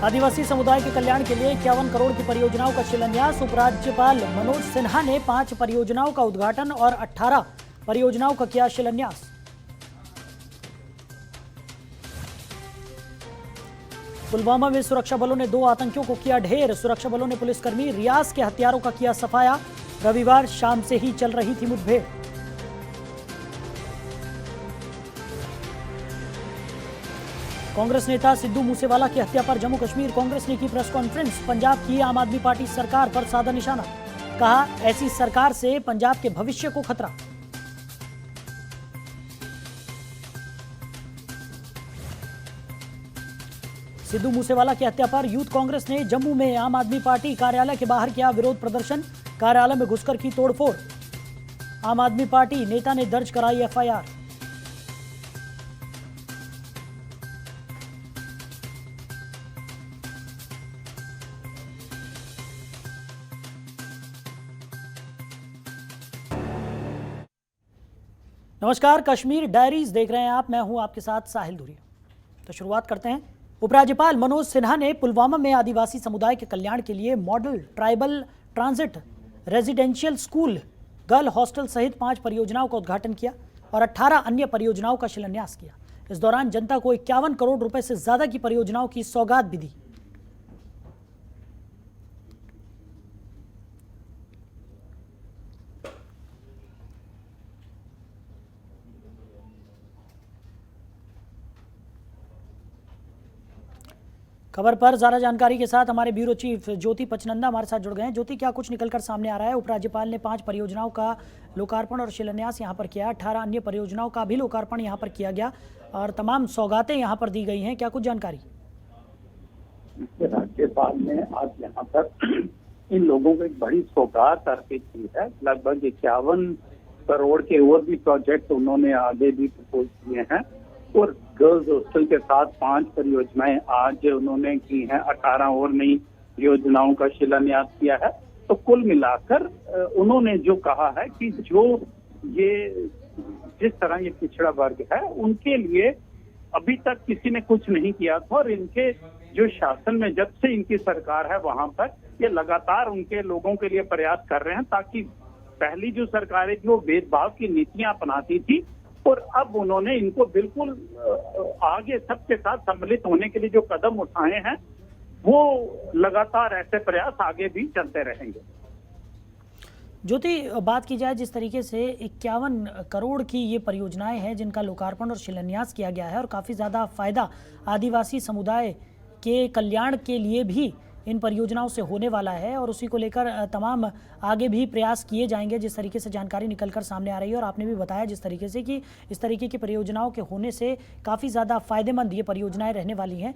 आदिवासी समुदाय के कल्याण के लिए 51 करोड़ की परियोजनाओं का शिलान्यास। उपराज्यपाल मनोज सिन्हा ने 5 परियोजनाओं का उद्घाटन और 18 परियोजनाओं का किया शिलान्यास। पुलवामा में सुरक्षा बलों ने 2 आतंकियों को किया ढेर। सुरक्षा बलों ने पुलिसकर्मी रियाज के हथियारों का किया सफाया। रविवार शाम से ही चल रही थी मुठभेड़। कांग्रेस नेता सिद्धू मूसेवाला की हत्या पर जम्मू कश्मीर कांग्रेस ने की प्रेस कॉन्फ्रेंस। पंजाब की आम आदमी पार्टी सरकार पर साधा निशाना। कहा, ऐसी सरकार से पंजाब के भविष्य को खतरा। सिद्धू मूसेवाला की हत्या पर यूथ कांग्रेस ने जम्मू में आम आदमी पार्टी कार्यालय के बाहर किया विरोध प्रदर्शन। कार्यालय में घुसकर की तोड़फोड़। आम आदमी पार्टी नेता ने दर्ज कराई एफआईआर। नमस्कार, कश्मीर डायरीज देख रहे हैं आप। मैं हूं आपके साथ साहिल धुरी। तो शुरुआत करते हैं। उपराज्यपाल मनोज सिन्हा ने पुलवामा में आदिवासी समुदाय के कल्याण के लिए model tribal transit residential school girl hostel सहित 5 परियोजनाओं का उद्घाटन किया और 18 अन्य परियोजनाओं का शिलान्यास किया। इस दौरान जनता को 51 करोड़ रुपए से ज्यादा की परियोजनाओं की सौगात भी दी। खबर पर ज्यादा जानकारी के साथ हमारे ब्यूरो चीफ ज्योति पचनंदा हमारे साथ जुड़ गए हैं। ज्योति, क्या कुछ निकलकर सामने आ रहा है? उपराज्यपाल ने 5 परियोजनाओं का लोकार्पण और शिलान्यास यहां पर किया। 18 अन्य परियोजनाओं का भी लोकार्पण यहां पर किया गया और तमाम सौगातें यहां पर दी गई हैं। क्या कुछ जानकारी? राज्यपाल ने आज यहाँ पर इन लोगों को एक बड़ी सौगात अर्पित की है। लगभग 51 करोड़ के और भी प्रोजेक्ट उन्होंने आगे भी प्रपोज किए हैं और गर्ल्स हॉस्टल के साथ 5 परियोजनाएं आज उन्होंने की हैं। 18 और नई योजनाओं का शिलान्यास किया है। तो कुल मिलाकर उन्होंने जो कहा है कि जो ये जिस तरह ये पिछड़ा वर्ग है उनके लिए अभी तक किसी ने कुछ नहीं किया था और इनके जो शासन में जब से इनकी सरकार है वहां पर ये लगातार उनके लोगों के लिए प्रयास कर रहे हैं, ताकि पहली जो सरकारें थी वो भेदभाव की नीतियां अपनाती थी और अब उन्होंने इनको बिल्कुल आगे सबके साथ सम्मिलित होने के लिए जो कदम उठाए हैं वो लगातार ऐसे प्रयास आगे भी चलते रहेंगे। ज्योति, बात की जाए जिस तरीके से 51 करोड़ की ये परियोजनाएं हैं जिनका लोकार्पण और शिलान्यास किया गया है और काफ़ी ज़्यादा फायदा आदिवासी समुदाय के कल्याण के लिए भी इन परियोजनाओं से होने वाला है और उसी को लेकर तमाम आगे भी प्रयास किए जाएंगे, जिस तरीके से जानकारी निकलकर सामने आ रही है। और आपने भी बताया जिस तरीके से कि इस तरीके की परियोजनाओं के होने से काफ़ी ज़्यादा फायदेमंद ये परियोजनाएं रहने वाली हैं।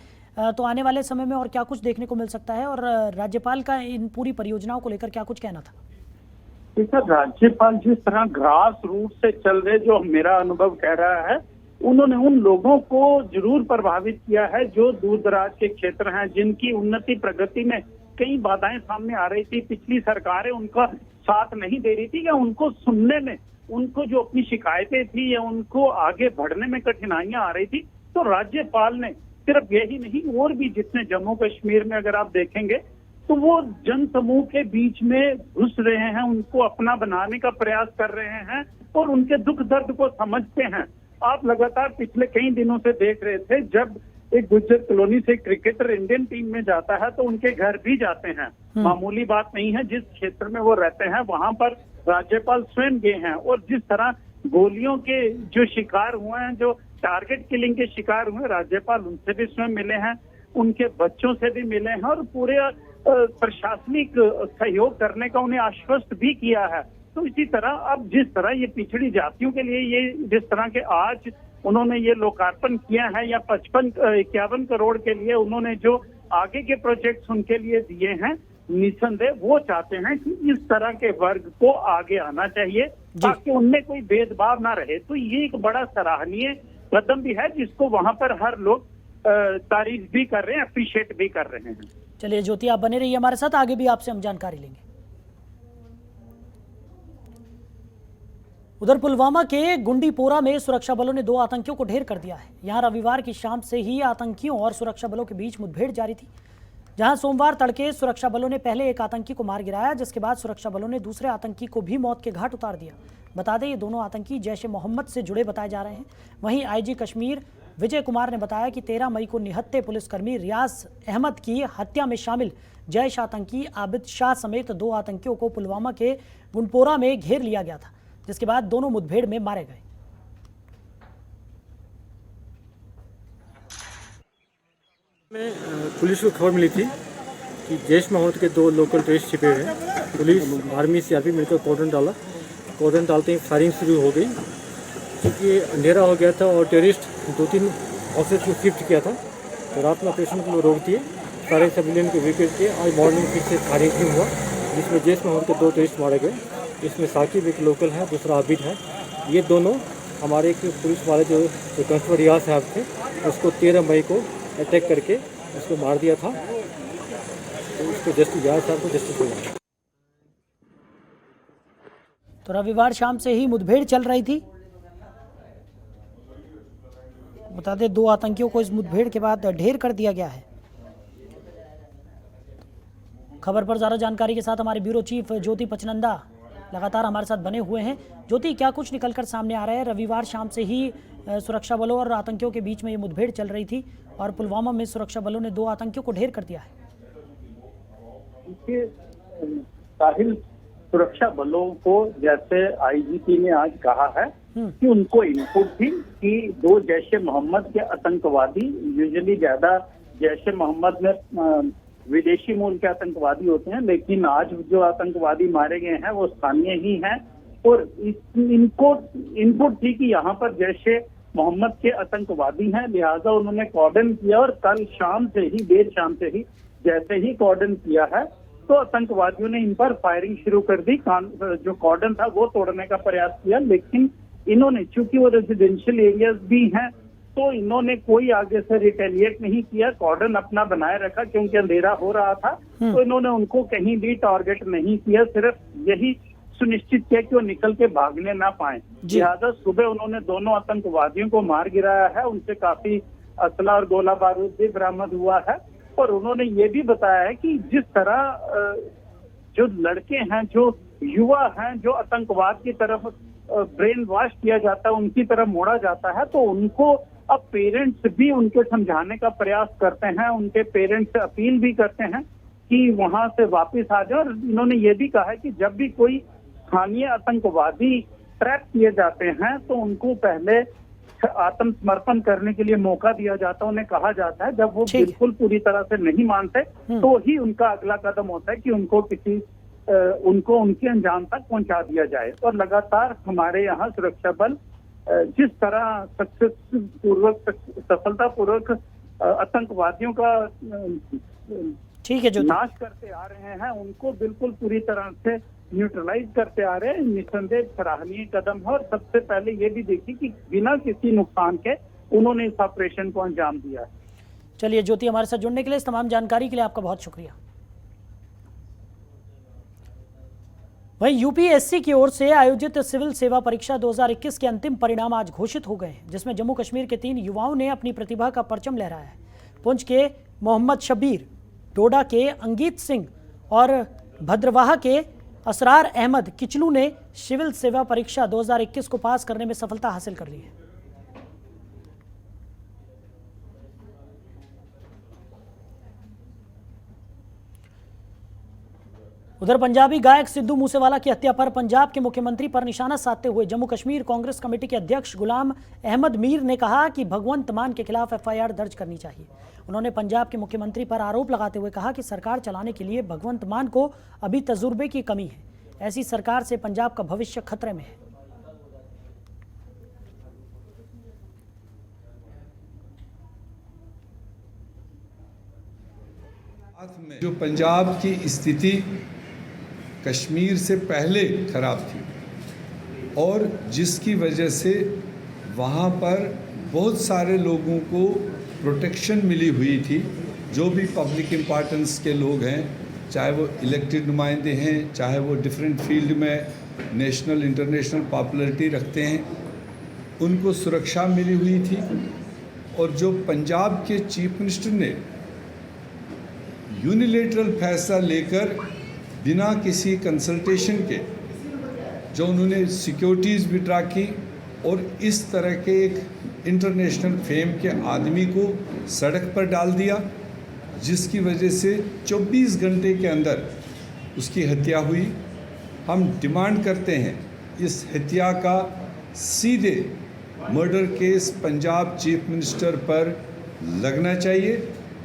तो आने वाले समय में और क्या कुछ देखने को मिल सकता है और राज्यपाल का इन पूरी परियोजनाओं को लेकर क्या कुछ कहना था? राज्यपाल जिस तरह ग्रास रूट से चल रहे, जो मेरा अनुभव कह रहा है, उन्होंने उन लोगों को जरूर प्रभावित किया है जो दूर दराज के क्षेत्र हैं, जिनकी उन्नति प्रगति में कई बाधाएं सामने आ रही थी। पिछली सरकारें उनका साथ नहीं दे रही थी या उनको सुनने में, उनको जो अपनी शिकायतें थी या उनको आगे बढ़ने में कठिनाइयां आ रही थी। तो राज्यपाल ने सिर्फ यही नहीं और भी जितने जम्मू कश्मीर में अगर आप देखेंगे तो वो जन समूह के बीच में घुस रहे हैं, उनको अपना बनाने का प्रयास कर रहे हैं और उनके दुख दर्द को समझते हैं। आप लगातार पिछले कई दिनों से देख रहे थे, जब एक गुज्जर कॉलोनी से क्रिकेटर इंडियन टीम में जाता है तो उनके घर भी जाते हैं। मामूली बात नहीं है। जिस क्षेत्र में वो रहते हैं वहां पर राज्यपाल स्वयं गए हैं और जिस तरह गोलियों के जो शिकार हुए हैं, जो टारगेट किलिंग के शिकार हुए, राज्यपाल उनसे भी स्वयं मिले हैं, उनके बच्चों से भी मिले हैं और पूरे प्रशासनिक सहयोग करने का उन्हें आश्वस्त भी किया है। तो इसी तरह अब जिस तरह ये पिछड़ी जातियों के लिए ये जिस तरह के आज उन्होंने ये लोकार्पण किया है या 51 करोड़ के लिए उन्होंने जो आगे के प्रोजेक्ट्स उनके लिए दिए हैं, निसंदेह वो चाहते हैं कि इस तरह के वर्ग को आगे आना चाहिए ताकि उनमें कोई भेदभाव ना रहे। तो ये एक बड़ा सराहनीय कदम भी है जिसको वहां पर हर लोग तारीफ भी कर रहे हैं, अप्रिशिएट भी कर रहे हैं। चलिए ज्योति, आप बने रहिए हमारे साथ, आगे भी आपसे हम जानकारी लेंगे। उधर पुलवामा के गुंडीपोरा में सुरक्षा बलों ने 2 आतंकियों को ढेर कर दिया है। यहां रविवार की शाम से ही आतंकियों और सुरक्षा बलों के बीच मुठभेड़ जारी थी। जहां सोमवार तड़के सुरक्षा बलों ने पहले एक आतंकी को मार गिराया, जिसके बाद सुरक्षा बलों ने दूसरे आतंकी को भी मौत के घाट उतार दिया। बता दें, ये दोनों आतंकी जैश ए मोहम्मद से जुड़े बताए जा रहे हैं। वहीं आईजी कश्मीर विजय कुमार ने बताया कि 13 मई को निहत्थे पुलिसकर्मी रियाज अहमद की हत्या में शामिल जैश आतंकी आबिद शाह समेत 2 आतंकियों को पुलवामा के गुंडपोरा में घेर लिया गया था, जिसके बाद दोनों मुठभेड़ में मारे गए। पुलिस को खबर मिली थी कि जैश मोहम्मद के 2 लोकल टेररिस्ट छिपे हुए हैं। पुलिस आर्मी सीआरपी मिलकर कॉर्डन डाला। कॉर्डन डालते ही फायरिंग शुरू हो गई। क्योंकि अंधेरा हो गया था और टेररिस्ट 2-3 ऑफिस को शिफ्ट किया था, तो रात में ऑपरेशन को रोक दिए। सारे सिविलियन को विकेट किए। आज मॉर्निंग फिर से फायरिंग शुरू हुआ, जिसमें जैश मोहम्मद के 2 टेररिस्ट मारे गए। इसमें साकिब एक लोकल है, दूसरा आबिद है। ये दोनों हमारे एक पुलिस वाले जो कांस्टेबल रियाज साहब थे, उसको 13 मई को अटैक करके उसको मार दिया था। तो उसको जस्टिस रियाज साहब को जस्टिस मिला। तो रविवार शाम से ही मुठभेड़ चल रही थी। बता दें, 2 आतंकियों को इस मुठभेड़ के बाद ढेर कर दिया गया है। खबर पर ज़्यादा जानकारी के साथ हमारे ब्यूरो चीफ ज्योति पचनंदा लगातार हमारे साथ बने हुए हैं। ज्योति, क्या कुछ निकलकर सामने आ रहा है? रविवार शाम से ही सुरक्षा बलों और आतंकियों के बीच में ये मुठभेड़ चल रही थी और पुलवामा में सुरक्षा बलों ने 2 आतंकियों को ढेर कर दिया है। साहिल, सुरक्षा बलों को जैसे आईजीपी ने आज कहा है कि उनको इनपुट थी कि 2 जैश ए मोहम्मद के आतंकवादी, यूजुअली ज्यादा जैश ए मोहम्मद में विदेशी मूल के आतंकवादी होते हैं, लेकिन आज जो आतंकवादी मारे गए हैं वो स्थानीय ही हैं। और इनको इनपुट थी कि यहाँ पर जैश ए मोहम्मद के आतंकवादी हैं, लिहाजा उन्होंने कॉर्डन किया। और कल शाम से ही, देर शाम से ही जैसे ही कॉर्डन किया है, तो आतंकवादियों ने इन पर फायरिंग शुरू कर दी। जो कॉर्डन था वो तोड़ने का प्रयास किया, लेकिन इन्होंने, चूंकि वो रेजिडेंशियल एरियाज भी हैं, तो इन्होंने कोई आगे से रिटेलिएट नहीं किया। कॉर्डन अपना बनाए रखा, क्योंकि अंधेरा हो रहा था, तो इन्होंने उनको कहीं भी टारगेट नहीं किया। सिर्फ यही सुनिश्चित किया कि वो निकल के भागने ना पाए। लिहाजा सुबह उन्होंने दोनों आतंकवादियों को मार गिराया है। उनसे काफी असला और गोला बारूद भी बरामद हुआ है। और उन्होंने ये भी बताया है कि जिस तरह जो लड़के हैं, जो युवा हैं, जो आतंकवाद की तरफ ब्रेन वॉश किया जाता है, उनकी तरफ मोड़ा जाता है, तो उनको अब पेरेंट्स भी उनके समझाने का प्रयास करते हैं। उनके पेरेंट्स से अपील भी करते हैं कि वहां से वापस आ जाए। और इन्होंने ये भी कहा है कि जब भी कोई स्थानीय आतंकवादी ट्रैप किए जाते हैं, तो उनको पहले आत्मसमर्पण करने के लिए मौका दिया जाता है। उन्हें कहा जाता है जब वो बिल्कुल पूरी तरह से नहीं मानते, तो ही उनका अगला कदम होता है कि उनको उनके अंजाम तक पहुंचा दिया जाए। और लगातार हमारे यहाँ सुरक्षा बल जिस तरह सफलतापूर्वक आतंकवादियों का नाश करते आ रहे हैं, उनको बिल्कुल पूरी तरह से न्यूट्रलाइज करते आ रहे हैं। निसंदेह सराहनीय कदम है। और सबसे पहले ये भी देखिए कि बिना किसी नुकसान के उन्होंने इस ऑपरेशन को अंजाम दिया। चलिए ज्योति, हमारे साथ जुड़ने के लिए, इस तमाम जानकारी के लिए आपका बहुत शुक्रिया। वहीं यूपीएससी की ओर से आयोजित सिविल सेवा परीक्षा 2021 के अंतिम परिणाम आज घोषित हो गए हैं, जिसमें जम्मू कश्मीर के 3 युवाओं ने अपनी प्रतिभा का परचम लहराया है। पुंछ के मोहम्मद शबीर, डोडा के अंगीत सिंह और भद्रवाह के असरार अहमद किचलू ने सिविल सेवा परीक्षा 2021 को पास करने में सफलता हासिल कर ली है। उधर पंजाबी गायक सिद्धू मूसेवाला की हत्या पर पंजाब के मुख्यमंत्री पर निशाना साधते हुए जम्मू कश्मीर कांग्रेस कमेटी के अध्यक्ष गुलाम अहमद मीर ने कहा कि भगवंत मान के खिलाफ एफआईआर दर्ज करनी चाहिए। उन्होंने पंजाब के मुख्यमंत्री पर आरोप लगाते हुए कहा कि सरकार चलाने के लिए भगवंत मान को अभी तजुर्बे की कमी है। ऐसी सरकार से पंजाब का भविष्य खतरे में है। जो पंजाब की स्थिति कश्मीर से पहले खराब थी और जिसकी वजह से वहाँ पर बहुत सारे लोगों को प्रोटेक्शन मिली हुई थी, जो भी पब्लिक इम्पोर्टेंस के लोग हैं, चाहे वो इलेक्टेड नुमाइंदे हैं, चाहे वो डिफरेंट फील्ड में नेशनल इंटरनेशनल पॉपुलैरिटी रखते हैं, उनको सुरक्षा मिली हुई थी। और जो पंजाब के चीफ मिनिस्टर ने यूनिलेटरल फैसला लेकर बिना किसी कंसल्टेशन के जो उन्होंने सिक्योरिटीज़ विड्रा की और इस तरह के एक इंटरनेशनल फेम के आदमी को सड़क पर डाल दिया, जिसकी वजह से 24 घंटे के अंदर उसकी हत्या हुई। हम डिमांड करते हैं इस हत्या का सीधे murder case Punjab chief minister पर लगना चाहिए,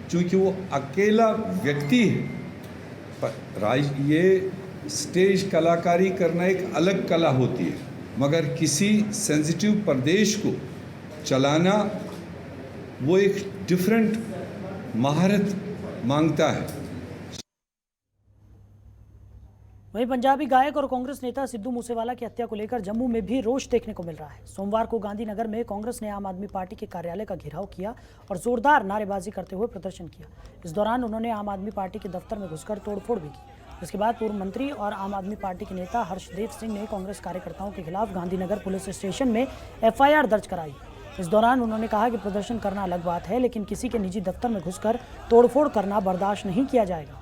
क्योंकि वो अकेला व्यक्ति है। ये स्टेज कलाकारी करना एक अलग कला होती है, मगर किसी सेंसिटिव प्रदेश को चलाना वो एक डिफरेंट महारत मांगता है। वहीं पंजाबी गायक और कांग्रेस नेता सिद्धू मूसेवाला की हत्या को लेकर जम्मू में भी रोष देखने को मिल रहा है। सोमवार को गांधीनगर में कांग्रेस ने आम आदमी पार्टी के कार्यालय का घेराव किया और जोरदार नारेबाजी करते हुए प्रदर्शन किया। इस दौरान उन्होंने आम आदमी पार्टी के दफ्तर में घुसकर तोड़फोड़ भी की। इसके बाद पूर्व मंत्री और आम आदमी पार्टी के नेता हर्षदेव सिंह ने कांग्रेस कार्यकर्ताओं के खिलाफ गांधीनगर पुलिस स्टेशन में FIR दर्ज कराई। इस दौरान उन्होंने कहा कि प्रदर्शन करना अलग बात है, लेकिन किसी के निजी दफ्तर में घुसकर तोड़फोड़ करना बर्दाश्त नहीं किया जाएगा।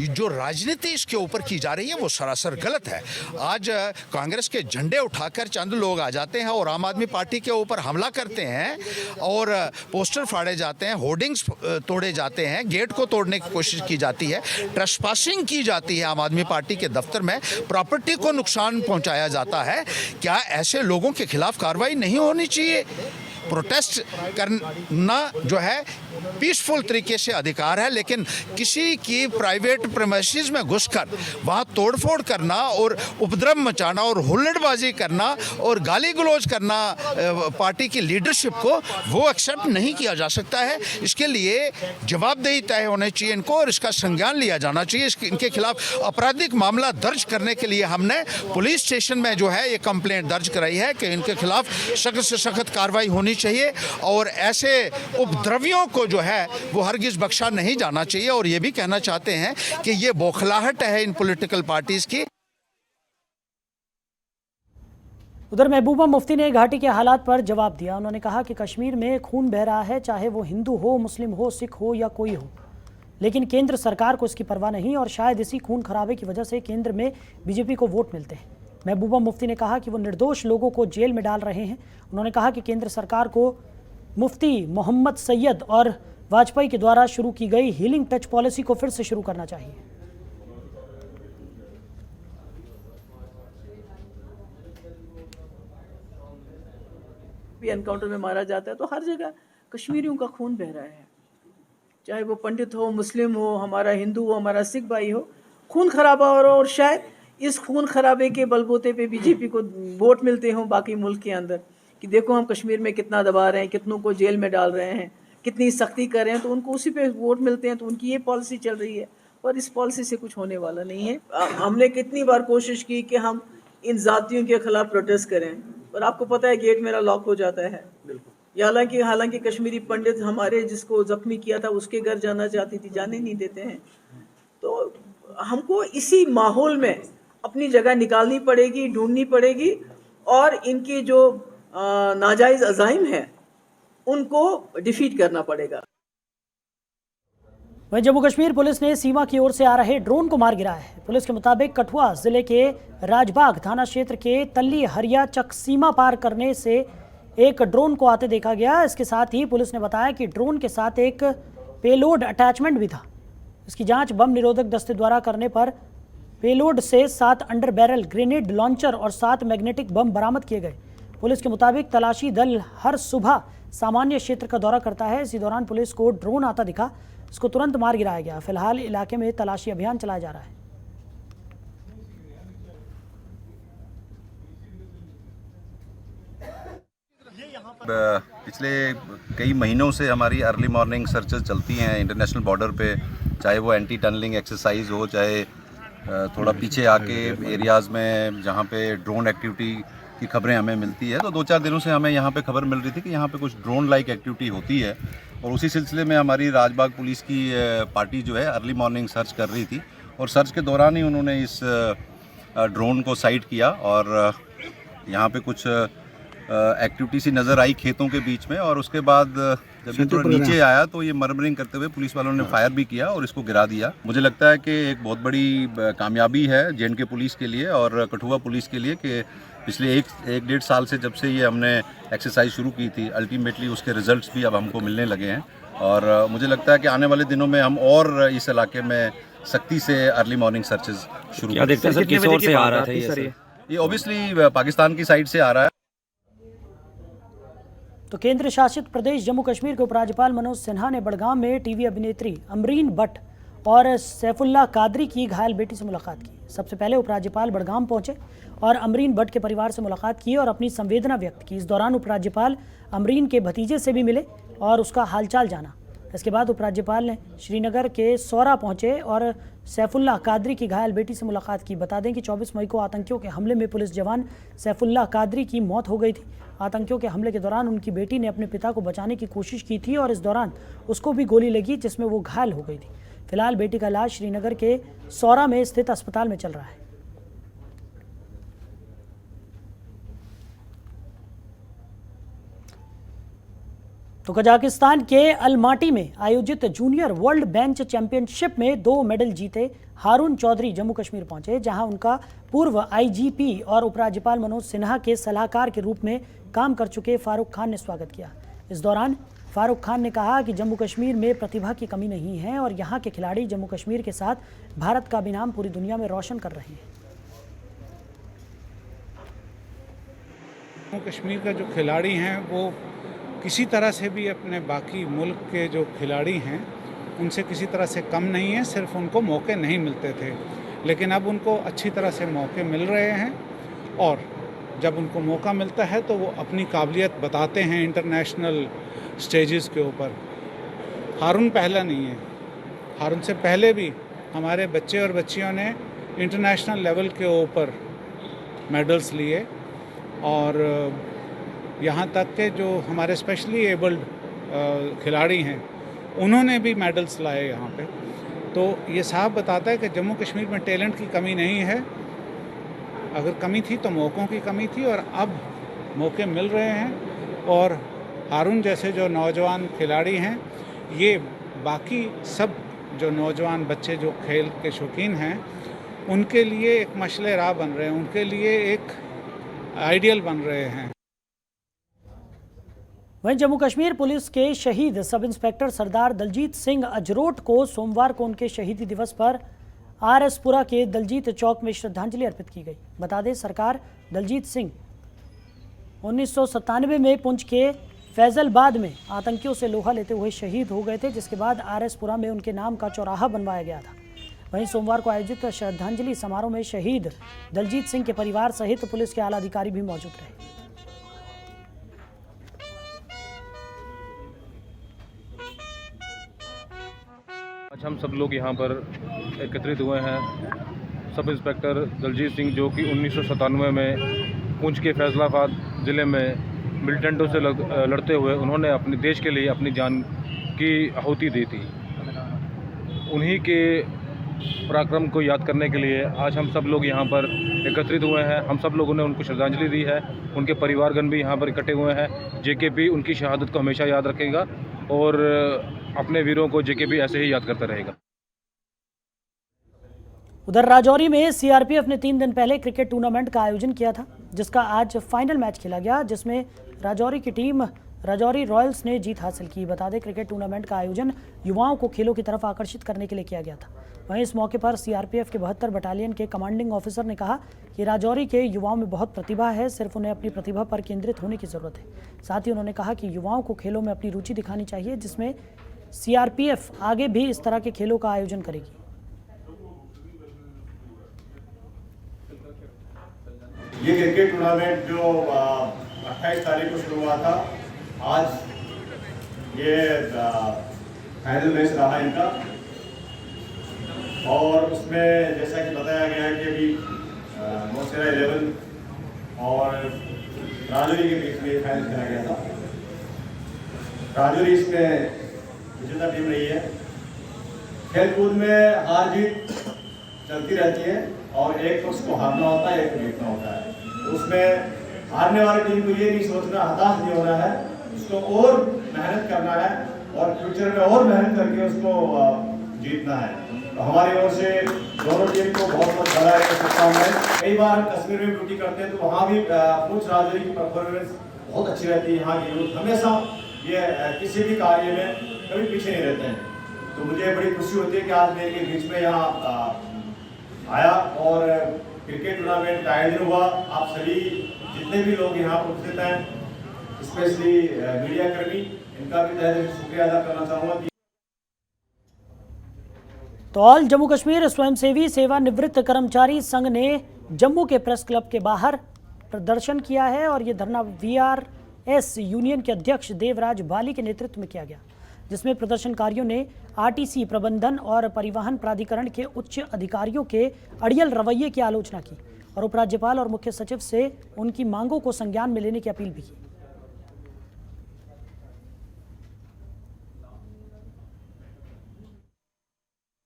जो राजनीति इसके ऊपर की जा रही है वो सरासर गलत है। आज कांग्रेस के झंडे उठाकर चंद लोग आ जाते हैं और आम आदमी पार्टी के ऊपर हमला करते हैं और पोस्टर फाड़े जाते हैं, होर्डिंग्स तोड़े जाते हैं, गेट को तोड़ने की कोशिश की जाती है, ट्रेसपासिंग की जाती है, आम आदमी पार्टी के दफ्तर में प्रॉपर्टी को नुकसान पहुंचाया जाता है। क्या ऐसे लोगों के खिलाफ कार्रवाई नहीं होनी चाहिए? प्रोटेस्ट करना जो है पीसफुल तरीके से अधिकार है, लेकिन किसी की प्राइवेट प्रेमिसेस में घुसकर वहाँ तोड़फोड़ करना और उपद्रव मचाना और हुल्लड़बाजी करना और गाली गलौज करना पार्टी की लीडरशिप को, वो एक्सेप्ट नहीं किया जा सकता है। इसके लिए जवाबदेही तय होनी चाहिए इनको और इसका संज्ञान लिया जाना चाहिए। इनके खिलाफ आपराधिक मामला दर्ज करने के लिए हमने पुलिस स्टेशन में जो है ये कंप्लेंट दर्ज कराई है कि इनके खिलाफ सख्त से सख्त कार्रवाई होनी चाहिए और ऐसे उपद्रवियों को जो है वो हरगिज बख्शा नहीं जाना चाहिए। और ये भी कहना चाहते हैं कि ये बौखलाहट है इन पॉलिटिकल पार्टीज की। उधर महबूबा मुफ्ती ने घाटी के हालात पर जवाब दिया। उन्होंने कहा कि कश्मीर में खून बह रहा है, चाहे वो हिंदू हो, मुस्लिम हो, सिख हो या कोई हो, लेकिन केंद्र सरकार को इसकी परवाह नहीं और शायद इसी खून खराबे की वजह से केंद्र में बीजेपी को वोट मिलते हैं। महबूबा मुफ्ती ने कहा कि वो निर्दोष लोगों को जेल में डाल रहे हैं। उन्होंने कहा कि केंद्र सरकार को मुफ्ती मोहम्मद सैयद और वाजपेयी के द्वारा शुरू की गई हीलिंग टच पॉलिसी को फिर से शुरू करना चाहिए। भी एनकाउंटर में मारा जाता है तो हर जगह कश्मीरियों का खून बह रहा है, चाहे वो पंडित हो, मुस्लिम हो, हमारा हिंदू हो, हमारा सिख भाई हो, खून खराबा हो रहा है और शायद इस खून खराबे के बलबूते पे बीजेपी को वोट मिलते हों बाकी मुल्क के अंदर कि देखो हम कश्मीर में कितना दबा रहे हैं, कितनों को जेल में डाल रहे हैं, कितनी सख्ती कर रहे हैं, तो उनको उसी पे वोट मिलते हैं। तो उनकी ये पॉलिसी चल रही है और इस पॉलिसी से कुछ होने वाला नहीं है। हमने कितनी बार कोशिश की कि हम इन जातियों के खिलाफ प्रोटेस्ट करें, पर आपको पता है गेट मेरा लॉक हो जाता है। हालांकि कश्मीरी पंडित हमारे जिसको जख्मी किया था उसके घर जाना चाहती थी, जाने नहीं देते हैं। तो हमको इसी माहौल में अपनी जगह निकालनी पड़ेगी, ढूंढनी पड़ेगी और इनके जो नाजायज अज़ाइम है उनको डिफीट करना पड़ेगा। वहीं जम्मू कश्मीर पुलिस ने सीमा की ओर से आ रहे ड्रोन को मार गिराया है। पुलिस के मुताबिक कठुआ जिले के राजबाग थाना क्षेत्र के तल्ली हरिया चक सीमा पार करने से एक ड्रोन को आते देखा गया। इसके साथ ही पुलिस ने बताया कि ड्रोन के साथ एक पेलोड अटैचमेंट भी था। इसकी जांच बम निरोधक दस्ते द्वारा करने पर पेलोड से 7 अंडर बैरल ग्रेनेड लॉन्चर और 7 मैग्नेटिक बम बरामद किए गए। पुलिस के मुताबिक तलाशी दल हर सुबह सामान्य क्षेत्र का दौरा करता है। इसी दौरान पुलिस को ड्रोन आता दिखा, इसको तुरंत मार गिराया गया। फिलहाल इलाके में तलाशी अभियान चलाया जा रहा है। पिछले कई महीनों से हमारी अर्ली मॉर्निंग सर्चेज चलती हैं इंटरनेशनल बॉर्डर पे, चाहे वो एंटी टनलिंग एक्सरसाइज हो, चाहे थोड़ा पीछे आके एरियाज़ में जहाँ पे ड्रोन एक्टिविटी की खबरें हमें मिलती है। तो 2-4 दिनों से हमें यहाँ पे खबर मिल रही थी कि यहाँ पे कुछ ड्रोन लाइक एक्टिविटी होती है और उसी सिलसिले में हमारी राजबाग पुलिस की पार्टी जो है अर्ली मॉर्निंग सर्च कर रही थी और सर्च के दौरान ही उन्होंने इस ड्रोन को साइट किया और यहाँ पे कुछ एक्टिविटी सी नज़र आई खेतों के बीच में, और उसके बाद जब ये थोड़ा नीचे आया तो ये मर्मरिंग करते हुए पुलिस वालों ने फायर भी किया और इसको गिरा दिया। मुझे लगता है कि एक बहुत बड़ी कामयाबी है जे.एंड.के पुलिस के लिए और कठुआ पुलिस के लिए कि पिछले एक डेढ़ साल से जब से ये हमने एक्सरसाइज शुरू की थी, अल्टीमेटली उसके रिजल्ट्स भी अब हमको मिलने लगे हैं। और मुझे लगता है कि आने वाले दिनों में हम और इस इलाके में सख्ती से अर्ली मॉर्निंग सर्चेज शुरू क्या देखते हैं सर, किस ओर से आ रहा था ये ऑब्वियसली पाकिस्तान की साइड से आ रहा है। तो केंद्र शासित प्रदेश जम्मू कश्मीर के उपराज्यपाल मनोज सिन्हा ने बड़गाम में टीवी अभिनेत्री अमरीन भट्ट और सैफुल्लाह कादरी की घायल बेटी से मुलाकात की। सबसे पहले उपराज्यपाल बड़गाम पहुंचे और अमरीन भट्ट के परिवार से मुलाकात की और अपनी संवेदना व्यक्त की। इस दौरान उपराज्यपाल अमरीन के भतीजे से भी मिले और उसका हालचाल जाना। इसके बाद उपराज्यपाल ने श्रीनगर के सौरा पहुंचे और सैफुल्लाह कादरी की घायल बेटी से मुलाकात की। बता दें कि 24 मई को आतंकियों के हमले में पुलिस जवान सैफुल्लाह कादरी की मौत हो गई थी। आतंकियों के हमले के दौरान उनकी बेटी ने अपने पिता को बचाने की कोशिश की थी और इस दौरान उसको भी गोली लगी जिसमें वो घायल हो गई थी। फिलहाल बेटी का इलाज श्रीनगर के सौरा में स्थित अस्पताल में चल रहा है। तो कजाकिस्तान के अलमाटी में आयोजित जूनियर वर्ल्ड बेंच चैंपियनशिप में 2 मेडल जीते हारून चौधरी जम्मू कश्मीर पहुंचे, जहां उनका पूर्व आईजीपी और उपराज्यपाल मनोज सिन्हा के सलाहकार के रूप में काम कर चुके फारूक खान ने स्वागत किया। इस दौरान फारूक खान ने कहा कि जम्मू कश्मीर में प्रतिभा की कमी नहीं है और यहाँ के खिलाड़ी जम्मू कश्मीर के साथ भारत का भी नाम पूरी दुनिया में रोशन कर रहे हैं। जम्मू कश्मीर का जो खिलाड़ी हैं वो किसी तरह से भी अपने बाकी मुल्क के जो खिलाड़ी हैं उनसे किसी तरह से कम नहीं है, सिर्फ उनको मौके नहीं मिलते थे, लेकिन अब उनको अच्छी तरह से मौके मिल रहे हैं और जब उनको मौका मिलता है तो वो अपनी काबिलियत बताते हैं इंटरनेशनल स्टेजेस के ऊपर। हारून पहला नहीं है, हारून से पहले भी हमारे बच्चे और बच्चियों ने इंटरनेशनल लेवल के ऊपर मेडल्स लिए और यहाँ तक के जो हमारे स्पेशली एबल्ड खिलाड़ी हैं उन्होंने भी मेडल्स लाए यहाँ पे। तो ये साफ बताता है कि जम्मू कश्मीर में टैलेंट की कमी नहीं है, अगर कमी थी तो मौक़ों की कमी थी और अब मौके मिल रहे हैं। और हारून जैसे जो नौजवान खिलाड़ी हैं ये बाकी सब जो नौजवान बच्चे जो खेल के शौकीन हैं उनके लिए एक मशले राह बन रहे हैं, उनके लिए एक आइडियल बन रहे हैं। वहीं जम्मू कश्मीर पुलिस के शहीद सब इंस्पेक्टर सरदार दलजीत सिंह अजरोट को सोमवार को उनके शहीदी दिवस पर आरएसपुरा के दलजीत चौक में श्रद्धांजलि अर्पित की गई। बता दें सरकार दलजीत सिंह 1997 में पुंछ के फैजलबाद में आतंकियों से लोहा लेते हुए शहीद हो गए थे, जिसके बाद आरएसपुरा में उनके नाम का चौराहा बनवाया गया था। वहीं सोमवार को आयोजित श्रद्धांजलि समारोह में शहीद दलजीत सिंह के परिवार सहित पुलिस के आला अधिकारी भी मौजूद रहे। आज हम सब लोग यहाँ पर एकत्रित हुए हैं। सब इंस्पेक्टर दलजीत सिंह जो कि 1997 में पुंछ के फैसलाबाद ज़िले में मिलिटेंटों से लड़ते हुए उन्होंने अपने देश के लिए अपनी जान की आहुति दी थी। उन्हीं के पराक्रम को याद करने के लिए आज हम सब लोग यहाँ पर एकत्रित हुए हैं। हम सब लोगों ने उनको श्रद्धांजलि दी है। उनके परिवारगण भी यहाँ पर इकट्ठे हुए हैं। जेकेपी उनकी शहादत को हमेशा याद रखेगा और अपने वीरों को जेकेपी ऐसे ही याद करता रहेगा। उधर राजौरी में सीआरपीएफ ने 3 दिन पहले क्रिकेट टूर्नामेंट का आयोजन किया था, जिसका आज फाइनल मैच खेला गया, जिसमें राजौरी की टीम राजौरी रॉयल्स ने जीत हासिल की। बता दें क्रिकेट टूर्नामेंट का आयोजन युवाओं को खेलों की तरफ आकर्षित करने के लिए किया गया था। वहीं इस मौके पर सीआरपीएफ के 72 बटालियन के कमांडिंग ऑफिसर ने कहा कि राजौरी के युवाओं में बहुत प्रतिभा है, सिर्फ उन्हें अपनी प्रतिभा पर केंद्रित होने की ज़रूरत है। साथ ही उन्होंने कहा कि युवाओं को खेलों में अपनी रुचि दिखानी चाहिए, जिसमें सीआरपीएफ आगे भी इस तरह के खेलों का आयोजन करेगी। ये क्रिकेट टूर्नामेंट जो 28 तारीख को शुरू हुआ था, आज ये फाइनल मैच रहा इनका और उसमें जैसा कि बताया गया है कि अभी मोसेरा 11 और राजौरी के बीच में फाइनल खेला गया था। राजौरी इसमें विजेता टीम रही है। खेलकूद में हार जीत चलती रहती है और एक पक्ष को हारना होता है, एक को जीतना होता है। उसमें हारने वाली टीम को ये नहीं सोचना, हताश नहीं होना है, उसको और मेहनत करना है और फ्यूचर में और मेहनत करके उसको जीतना है। तो हमारी ओर से दोनों टीम को बहुत बहुत बधाई और शुभकामनाएं। कई बार हम कश्मीर में ड्यूटी करते हैं तो वहाँ भी कोच राजौरी की परफॉर्मेंस बहुत अच्छी रहती है। यहाँ की यूथ हमेशा ये किसी भी कार्य में कभी पीछे नहीं रहते हैं। तो मुझे बड़ी खुशी होती है कि आज मेरे के बीच में यहाँ आया और क्रिकेट टूर्नामेंट का आयोजन हुआ। आप सभी जितने भी लोग यहाँ पर उपस्थित हैं, स्पेशली मीडिया कर्मी, इनका भी तहे दिल से शुक्रिया अदा करना चाहूँगा। तो ऑल जम्मू कश्मीर स्वयंसेवी सेवानिवृत्त कर्मचारी संघ ने जम्मू के प्रेस क्लब के बाहर प्रदर्शन किया है और ये धरना वीआरएस यूनियन के अध्यक्ष देवराज बाली के नेतृत्व में किया गया, जिसमें प्रदर्शनकारियों ने आरटीसी प्रबंधन और परिवहन प्राधिकरण के उच्च अधिकारियों के अड़ियल रवैये की आलोचना की और उपराज्यपाल और मुख्य सचिव से उनकी मांगों को संज्ञान में लेने की अपील भी की।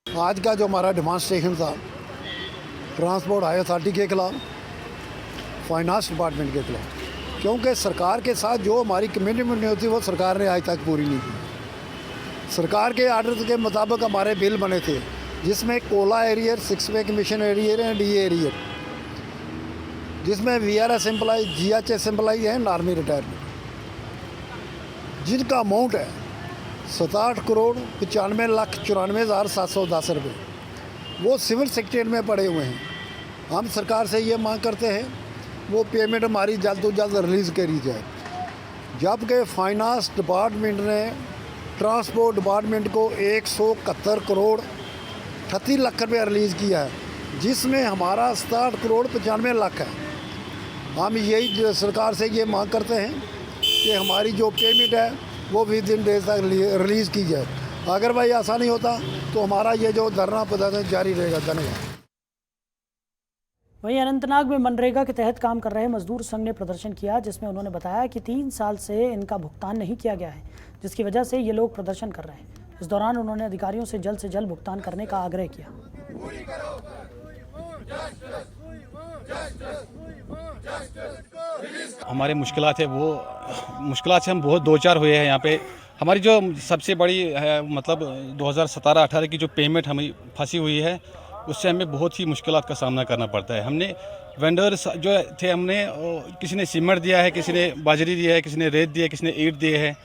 आज का जो हमारा डिमांस्ट्रेशन था ट्रांसपोर्ट हाई अथॉरिटी के खिलाफ, फाइनेंस डिपार्टमेंट के खिलाफ, क्योंकि सरकार के साथ जो हमारी कमिटमेंट नहीं होती वो सरकार ने आज तक पूरी नहीं की। सरकार के आर्डर के मुताबिक हमारे बिल बने थे, जिसमें कोला एरियर, 6 पे commission arrear and D arrear, जिसमें VRS एम्प्लाई, GHS एम्प्लाई है, आर्मी रिटायरमेंट, जिनका अमाउंट है 67,95,94,710 रुपये, वो सिविल सेक्टर में पड़े हुए हैं। हम सरकार से ये मांग करते हैं वो पेमेंट हमारी जल्द से जल्द रिलीज़ करी जाए। जबकि फाइनेंस डिपार्टमेंट ने ट्रांसपोर्ट डिपार्टमेंट को 171 करोड़ 38 लाख रुपये रिलीज़ किया है, जिसमें हमारा 67 करोड़ 95 लाख है। हम यही सरकार से ये मांग करते हैं कि हमारी जो पेमेंट है वो भी दिन डेज तक रिलीज़ की जाए। अगर भाई ऐसा नहीं होता तो हमारा ये जो धरना प्रदर्शन जारी रहेगा। धन्यवाद। वहीं अनंतनाग में मनरेगा के तहत काम कर रहे मजदूर संघ ने प्रदर्शन किया, जिसमें उन्होंने बताया कि 3 साल से इनका भुगतान नहीं किया गया है, जिसकी वजह से ये लोग प्रदर्शन कर रहे हैं। इस दौरान उन्होंने अधिकारियों से जल्द भुगतान करने का आग्रह किया। हमारे मुश्किलात है वो मुश्किलात से हम बहुत 2-4 हुए हैं यहाँ पे। हमारी जो सबसे बड़ी है मतलब 2017-18 की जो पेमेंट हमें फंसी हुई है, उससे हमें बहुत ही मुश्किलात का सामना करना पड़ता है। हमने वेंडर्स जो थे, हमने किसी ने सीमेंट दिया है, किसी ने बाजरी दिया है, किसी ने रेत दिया है, किसी ने ईंट दिए है,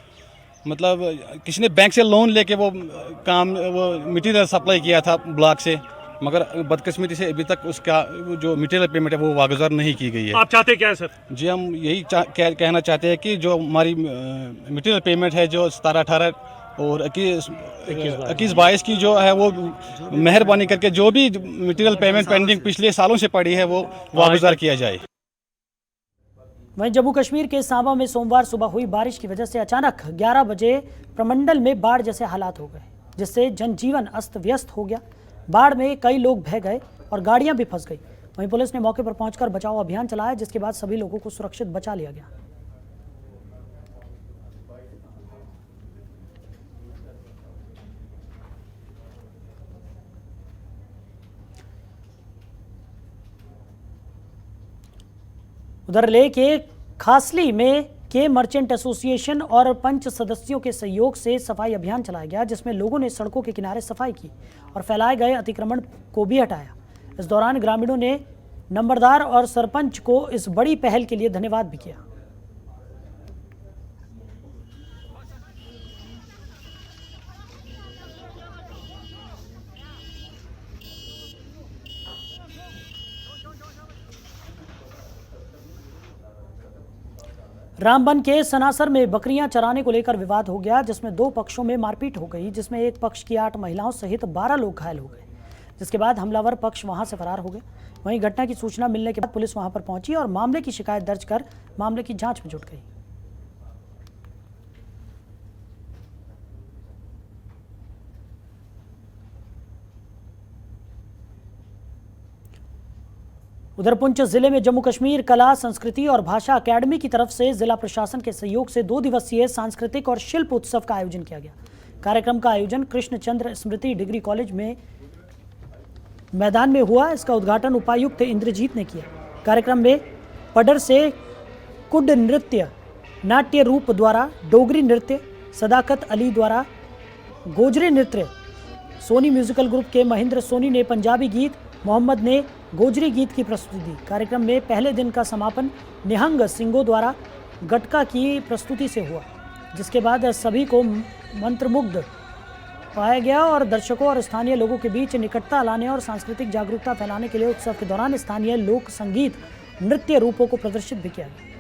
मतलब किसी ने बैंक से लोन लेके वो मटेरियल सप्लाई किया था ब्लॉक से, मगर बदकिस्मती से अभी तक उसका जो मटेरियल पेमेंट है वो वागुजार नहीं की गई है। आप चाहते क्या है सर? जी, हम यही कहना चाहते हैं कि जो हमारी मटेरियल पेमेंट है जो 17-18 और 21-22 की जो है वो मेहरबानी करके जो भी मटेरियल पेमेंट पेंडिंग पिछले सालों से पड़ी है वो वागुजार किया जाए। वहीं जम्मू कश्मीर के सांबा में सोमवार सुबह हुई बारिश की वजह से अचानक 11 बजे प्रमंडल में बाढ़ जैसे हालात हो गए, जिससे जनजीवन अस्त व्यस्त हो गया। बाढ़ में कई लोग बह गए और गाड़ियां भी फंस गई। वहीं पुलिस ने मौके पर पहुंचकर बचाव अभियान चलाया, जिसके बाद सभी लोगों को सुरक्षित बचा लिया गया। उधर लेह के खासली में के मर्चेंट एसोसिएशन और पंच सदस्यों के सहयोग से सफाई अभियान चलाया गया, जिसमें लोगों ने सड़कों के किनारे सफाई की और फैलाए गए अतिक्रमण को भी हटाया। इस दौरान ग्रामीणों ने नंबरदार और सरपंच को इस बड़ी पहल के लिए धन्यवाद भी किया। रामबन के सनासर में बकरियां चराने को लेकर विवाद हो गया, जिसमें 2 पक्षों में मारपीट हो गई, जिसमें एक पक्ष की 8 महिलाओं सहित 12 लोग घायल हो गए, जिसके बाद हमलावर पक्ष वहां से फरार हो गए। वहीं घटना की सूचना मिलने के बाद पुलिस वहां पर पहुंची और मामले की शिकायत दर्ज कर मामले की जांच में जुट गई। उधर पुंछ जिले में जम्मू कश्मीर कला, संस्कृति और भाषा अकेडमी की तरफ से जिला प्रशासन के सहयोग से 2 दिवसीय सांस्कृतिक और शिल्प उत्सव का आयोजन किया गया। कार्यक्रम का आयोजन कृष्णचंद्र स्मृति डिग्री कॉलेज में मैदान में हुआ। इसका उद्घाटन उपायुक्त इंद्रजीत ने किया। कार्यक्रम में पडर से कुड नृत्य नाट्य रूप द्वारा, डोगरी नृत्य सदाकत अली द्वारा, गोजरी नृत्य सोनी म्यूजिकल ग्रुप के महेंद्र सोनी ने पंजाबी गीत, मोहम्मद ने गोजरी गीत की प्रस्तुति दी। कार्यक्रम में पहले दिन का समापन निहंग सिंगों द्वारा गटका की प्रस्तुति से हुआ, जिसके बाद सभी को मंत्रमुग्ध पाया गया और दर्शकों और स्थानीय लोगों के बीच निकटता लाने और सांस्कृतिक जागरूकता फैलाने के लिए उत्सव के दौरान स्थानीय लोक संगीत नृत्य रूपों को प्रदर्शित भी किया गया।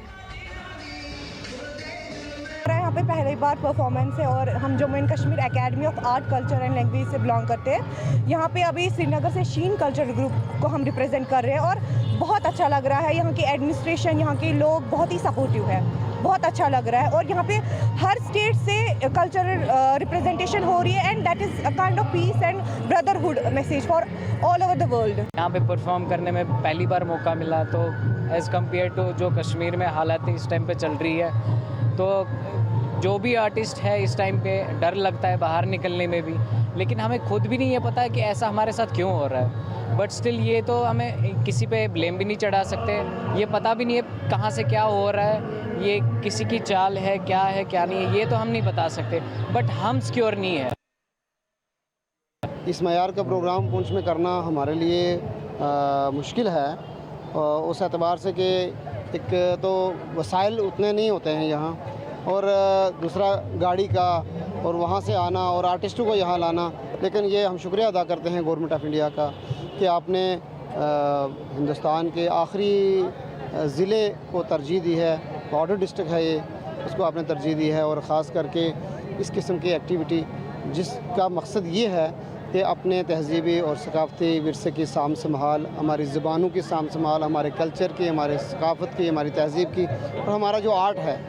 यहाँ पे पहली बार परफॉर्मेंस है और हम Jammu and Kashmir academy of art culture and language से बिलोंग करते हैं। यहाँ पे अभी श्रीनगर से शीन कल्चर ग्रुप को हम रिप्रेजेंट कर रहे हैं और बहुत अच्छा लग रहा है। यहाँ की एडमिनिस्ट्रेशन, यहाँ के लोग बहुत ही सपोर्टिव है, बहुत अच्छा लग रहा है और यहाँ पे हर स्टेट से कल्चरल रिप्रेजेंटेशन हो रही है and that is a kind of peace and brotherhood message for all over the world. यहाँ पे परफॉर्म करने में पहली बार मौका मिला, तो एज़ कम्पेयर टू जो कश्मीर में हालात इस टाइम पे चल रही है, तो जो भी आर्टिस्ट है इस टाइम पे डर लगता है बाहर निकलने में भी, लेकिन हमें खुद भी नहीं ये पता है कि ऐसा हमारे साथ क्यों हो रहा है। बट स्टिल ये तो हमें किसी पे ब्लेम भी नहीं चढ़ा सकते, ये पता भी नहीं है कहाँ से क्या हो रहा है, ये किसी की चाल है, क्या है क्या नहीं है, ये तो हम नहीं बता सकते, बट हम सिक्योर नहीं है। इस मयार का प्रोग्राम पुंछ में करना हमारे लिए मुश्किल है, उस एतबार से कि एक तो वसाइल उतने नहीं होते हैं यहाँ, और दूसरा गाड़ी का और वहाँ से आना और आर्टिस्टों को यहाँ लाना। लेकिन ये हम शुक्रिया अदा करते हैं गवर्नमेंट ऑफ इंडिया का कि आपने हिंदुस्तान के आखिरी ज़िले को तरजीह दी है, बॉर्डर डिस्ट्रिक्ट है ये, उसको आपने तरजीह दी है। और ख़ास करके इस किस्म की एक्टिविटी जिसका मकसद ये है कि अपने तहजीबी और सकाफ़ती विरसे की साम संभाल, हमारी ज़बानों की साम संभाल, हमारे कल्चर की, हमारे सकाफ़त की, हमारी तहजीब की और हमारा जो आर्ट है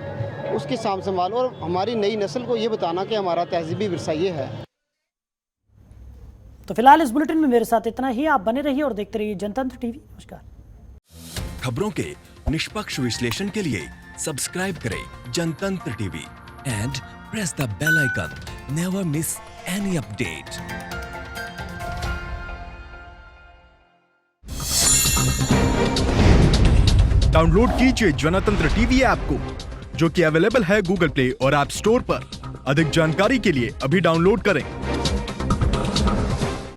उसकी साम संभाल, और हमारी नई नस्ल को ये बताना कि हमारा तहजीबी विरसा ये है। तो फिलहाल इस बुलेटिन में मेरे साथ इतना ही। आप बने रहिए और देखते रहिए जनतंत्र टीवी। नमस्कार। खबरों के निष्पक्ष विश्लेषण के लिए सब्सक्राइब करें Janatantra TV and press the bell icon. Never miss any update. Download कीजिए जनतंत्र टीवी ऐप को, जो कि अवेलेबल है गूगल प्ले और ऐप स्टोर पर। अधिक जानकारी के लिए अभी डाउनलोड करें।